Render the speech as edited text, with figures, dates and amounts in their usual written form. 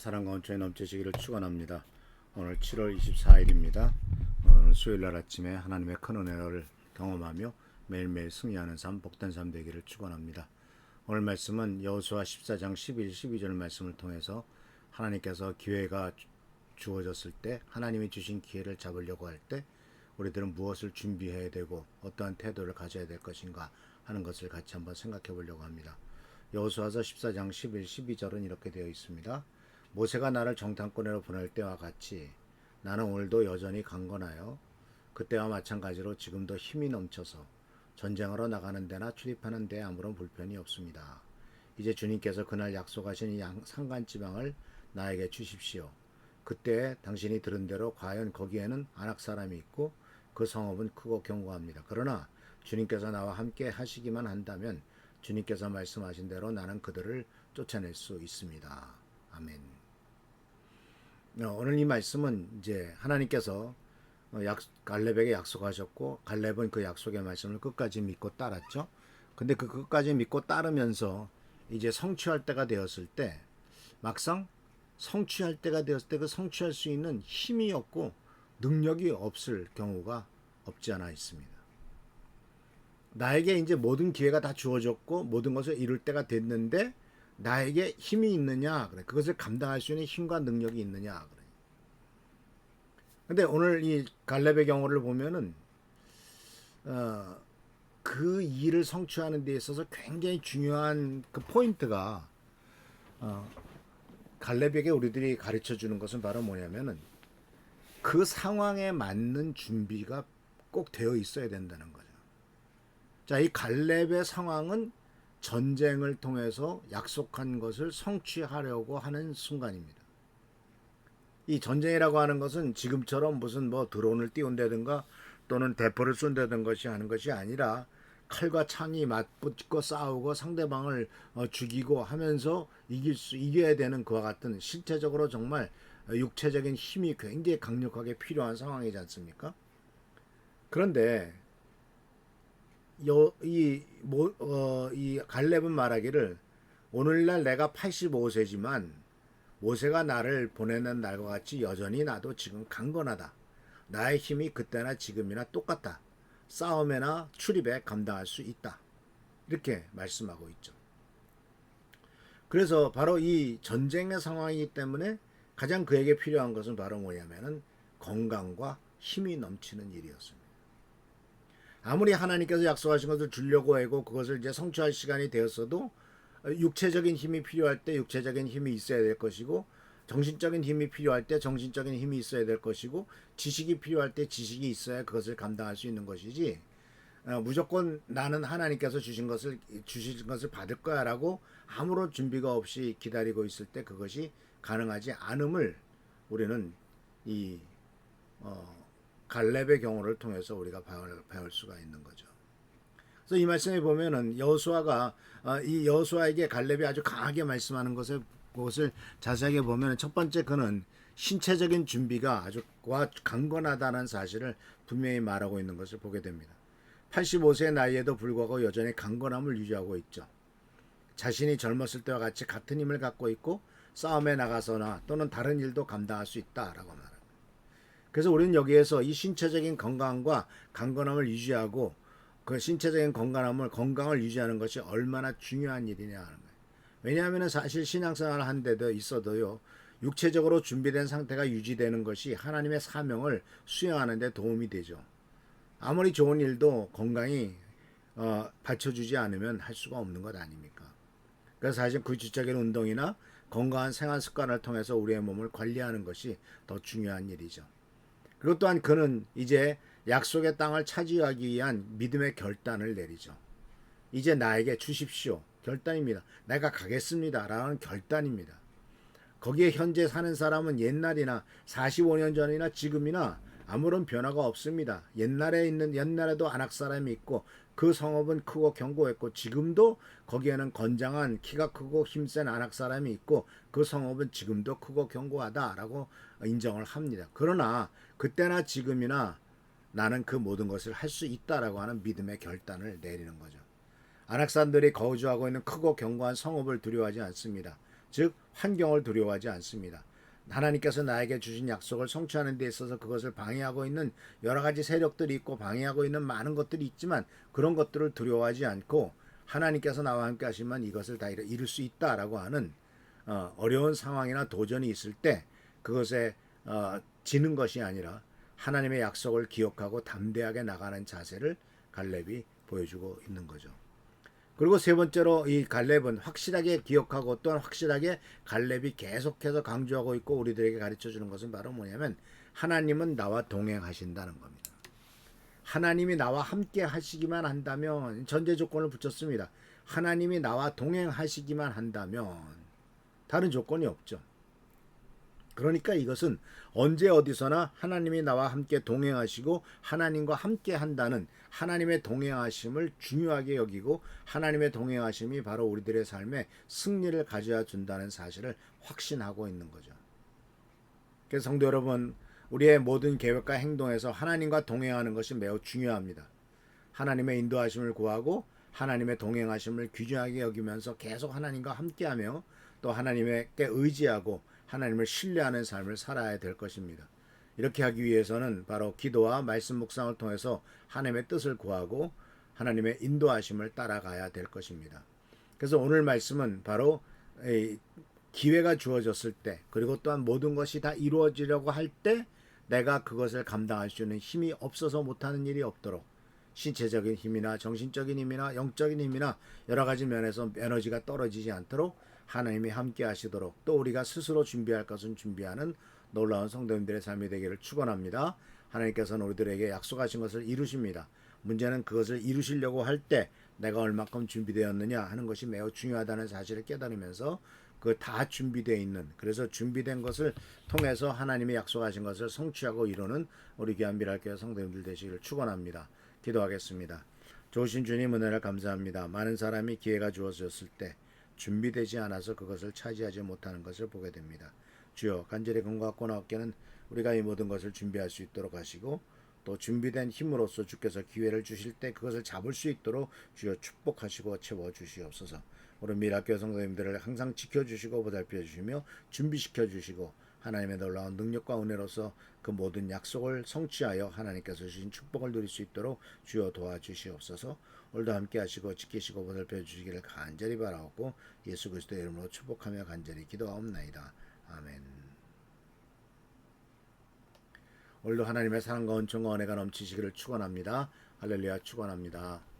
사랑과 온천이 넘치시기를 축원합니다. 오늘 7월 24일입니다. 오늘 수요일날 아침에 하나님의 큰 은혜를 경험하며 매일매일 승리하는 삶, 복된 삶 되기를 축원합니다. 오늘 말씀은 여호수아 14장 11, 12절 말씀을 통해서 하나님께서 기회가 주어졌을 때, 하나님이 주신 기회를 잡으려고 할 때 우리들은 무엇을 준비해야 되고 어떠한 태도를 가져야 될 것인가 하는 것을 같이 한번 생각해 보려고 합니다. 여호수아서 14장 11, 12절은 이렇게 되어 있습니다. 모세가 나를 정탐꾼으로 보낼 때와 같이 나는 오늘도 여전히 강건하여 그때와 마찬가지로 지금도 힘이 넘쳐서 전쟁으로 나가는 데나 출입하는 데 아무런 불편이 없습니다. 이제 주님께서 그날 약속하신 이 산간지방을 나에게 주십시오. 그때 당신이 들은 대로 과연 거기에는 아낙 사람이 있고 그 성읍은 크고 견고합니다. 그러나 주님께서 나와 함께 하시기만 한다면 주님께서 말씀하신 대로 나는 그들을 쫓아낼 수 있습니다. 아멘. 오늘 이 말씀은 이제 하나님께서 갈렙에게 약속하셨고 갈렙은 그 약속의 말씀을 끝까지 믿고 따랐죠. 근데 그 끝까지 믿고 따르면서 이제 성취할 때가 되었을 때 막상 성취할 때가 되었을 때 그 성취할 수 있는 힘이 없고 능력이 없을 경우가 없지 않아 있습니다. 나에게 이제 모든 기회가 다 주어졌고 모든 것을 이룰 때가 됐는데 나에게 힘이 있느냐? 그래. 그것을 감당할 수 있는 힘과 능력이 있느냐? 그래. 근데 오늘 이 갈렙의 경우를 보면은 그 일을 성취하는 데 있어서 굉장히 중요한 그 포인트가 갈렙에게 우리들이 가르쳐 주는 것은 바로 뭐냐면은 그 상황에 맞는 준비가 꼭 되어 있어야 된다는 거죠. 자, 이 갈렙의 상황은 전쟁을 통해서 약속한 것을 성취하려고 하는 순간입니다. 이 전쟁이라고 하는 것은 지금처럼 무슨 뭐 드론을 띄운다든가 또는 대포를 쏜다든 것이 하는 것이 아니라 칼과 창이 맞붙고 싸우고 상대방을 죽이고 하면서 이겨야 되는 그와 같은 실제적으로 정말 육체적인 힘이 굉장히 강력하게 필요한 상황이지 않습니까? 그런데 이 갈렙은 말하기를 오늘날 내가 85세지만 모세가 나를 보내는 날과 같이 여전히 나도 지금 강건하다. 나의 힘이 그때나 지금이나 똑같다. 싸움에나 출입에 감당할 수 있다. 이렇게 말씀하고 있죠. 그래서 바로 이 전쟁의 상황이기 때문에 가장 그에게 필요한 것은 바로 뭐냐면은 건강과 힘이 넘치는 일이었습니다. 아무리 하나님께서 약속하신 것을 주려고 하고 그것을 이제 성취할 시간이 되었어도 육체적인 힘이 필요할 때 육체적인 힘이 있어야 될 것이고 정신적인 힘이 필요할 때 정신적인 힘이 있어야 될 것이고 지식이 필요할 때 지식이 있어야 그것을 감당할 수 있는 것이지 무조건 나는 하나님께서 주신 것을 받을 거야라고 아무런 준비가 없이 기다리고 있을 때 그것이 가능하지 않음을 우리는 이 갈렙의 경우를 통해서 우리가 배울 수가 있는 거죠. 그래서 이 말씀에 보면은 여호수아가 이 여호수아에게 갈렙이 아주 강하게 말씀하는 그것을 자세하게 보면은 첫 번째 그는 신체적인 준비가 아주 강건하다는 사실을 분명히 말하고 있는 것을 보게 됩니다. 85세의 나이에도 불구하고 여전히 강건함을 유지하고 있죠. 자신이 젊었을 때와 같이 같은 힘을 갖고 있고 싸움에 나가서나 또는 다른 일도 감당할 수 있다라고 말합니다. 그래서 우리는 여기에서 이 신체적인 건강과 강건함을 유지하고 그 신체적인 건강을 유지하는 것이 얼마나 중요한 일이냐 하는 거예요. 왜냐하면 사실 신앙생활을 한 데도 있어도요. 육체적으로 준비된 상태가 유지되는 것이 하나님의 사명을 수행하는 데 도움이 되죠. 아무리 좋은 일도 건강이 받쳐주지 않으면 할 수가 없는 것 아닙니까? 그래서 사실 구체적인 운동이나 건강한 생활 습관을 통해서 우리의 몸을 관리하는 것이 더 중요한 일이죠. 그리고 또한 그는 이제 약속의 땅을 차지하기 위한 믿음의 결단을 내리죠. 이제 나에게 주십시오. 결단입니다. 내가 가겠습니다. 라는 결단입니다. 거기에 현재 사는 사람은 옛날이나 45년 전이나 지금이나 아무런 변화가 없습니다. 옛날에도 아낙 사람이 있고 그 성읍은 크고 견고했고 지금도 거기에는 건장한 키가 크고 힘센 아낙 사람이 있고 그 성읍은 지금도 크고 견고하다라고 인정을 합니다. 그러나 그때나 지금이나 나는 그 모든 것을 할 수 있다라고 하는 믿음의 결단을 내리는 거죠. 아낙 사람들이 거주하고 있는 크고 견고한 성읍을 두려워하지 않습니다. 즉 환경을 두려워하지 않습니다. 하나님께서 나에게 주신 약속을 성취하는 데 있어서 그것을 방해하고 있는 여러 가지 세력들이 있고 방해하고 있는 많은 것들이 있지만 그런 것들을 두려워하지 않고 하나님께서 나와 함께 하시면 이것을 다 이룰 수 있다라고 하는 어려운 상황이나 도전이 있을 때 그것에 지는 것이 아니라 하나님의 약속을 기억하고 담대하게 나가는 자세를 갈렙이 보여주고 있는 거죠. 그리고 세 번째로 이 갈렙은 확실하게 기억하고 또한 확실하게 갈렙이 계속해서 강조하고 있고 우리들에게 가르쳐 주는 것은 바로 뭐냐면 하나님은 나와 동행하신다는 겁니다. 하나님이 나와 함께 하시기만 한다면 전제 조건을 붙였습니다. 하나님이 나와 동행하시기만 한다면 다른 조건이 없죠. 그러니까 이것은 언제 어디서나 하나님이 나와 함께 동행하시고 하나님과 함께 한다는 하나님의 동행하심을 중요하게 여기고 하나님의 동행하심이 바로 우리들의 삶에 승리를 가져다 준다는 사실을 확신하고 있는 거죠. 그래서 성도 여러분, 우리의 모든 계획과 행동에서 하나님과 동행하는 것이 매우 중요합니다. 하나님의 인도하심을 구하고 하나님의 동행하심을 귀중하게 여기면서 계속 하나님과 함께하며 또 하나님께 의지하고 하나님을 신뢰하는 삶을 살아야 될 것입니다. 이렇게 하기 위해서는 바로 기도와 말씀 묵상을 통해서 하나님의 뜻을 구하고 하나님의 인도하심을 따라가야 될 것입니다. 그래서 오늘 말씀은 바로 기회가 주어졌을 때 그리고 또한 모든 것이 다 이루어지려고 할 때 내가 그것을 감당할 수 있는 힘이 없어서 못하는 일이 없도록 신체적인 힘이나 정신적인 힘이나 영적인 힘이나 여러 가지 면에서 에너지가 떨어지지 않도록 하나님이 함께 하시도록 또 우리가 스스로 준비할 것은 준비하는 놀라운 성도님들의 삶이 되기를 축원합니다. 하나님께서는 우리들에게 약속하신 것을 이루십니다. 문제는 그것을 이루시려고 할 때 내가 얼마큼 준비되었느냐 하는 것이 매우 중요하다는 사실을 깨달으면서 그 다 준비되어 있는 그래서 준비된 것을 통해서 하나님이 약속하신 것을 성취하고 이루는 우리 귀한 미랄교회 성도님들 되시기를 축원합니다. 기도하겠습니다. 좋으신 주님 은혜를 감사합니다. 많은 사람이 기회가 주어졌을 때 준비되지 않아서 그것을 차지하지 못하는 것을 보게 됩니다. 주여 간절히 금과 어깨는 우리가 이 모든 것을 준비할 수 있도록 하시고 또 준비된 힘으로써 주께서 기회를 주실 때 그것을 잡을 수 있도록 주여 축복하시고 채워주시옵소서. 우리 미라교회 성도님들을 항상 지켜주시고 보살펴 주시며 준비시켜 주시고 하나님의 놀라운 능력과 은혜로서 그 모든 약속을 성취하여 하나님께서 주신 축복을 누릴 수 있도록 주여 도와주시옵소서. 오늘도 함께 하시고 지키시고 보살펴 주시기를 간절히 바라옵고 예수 그리스도의 이름으로 축복하며 간절히 기도하옵나이다. 아멘. 오늘도 하나님의 사랑과 은총과 은혜가 넘치시기를 축원합니다. 할렐루야 축원합니다.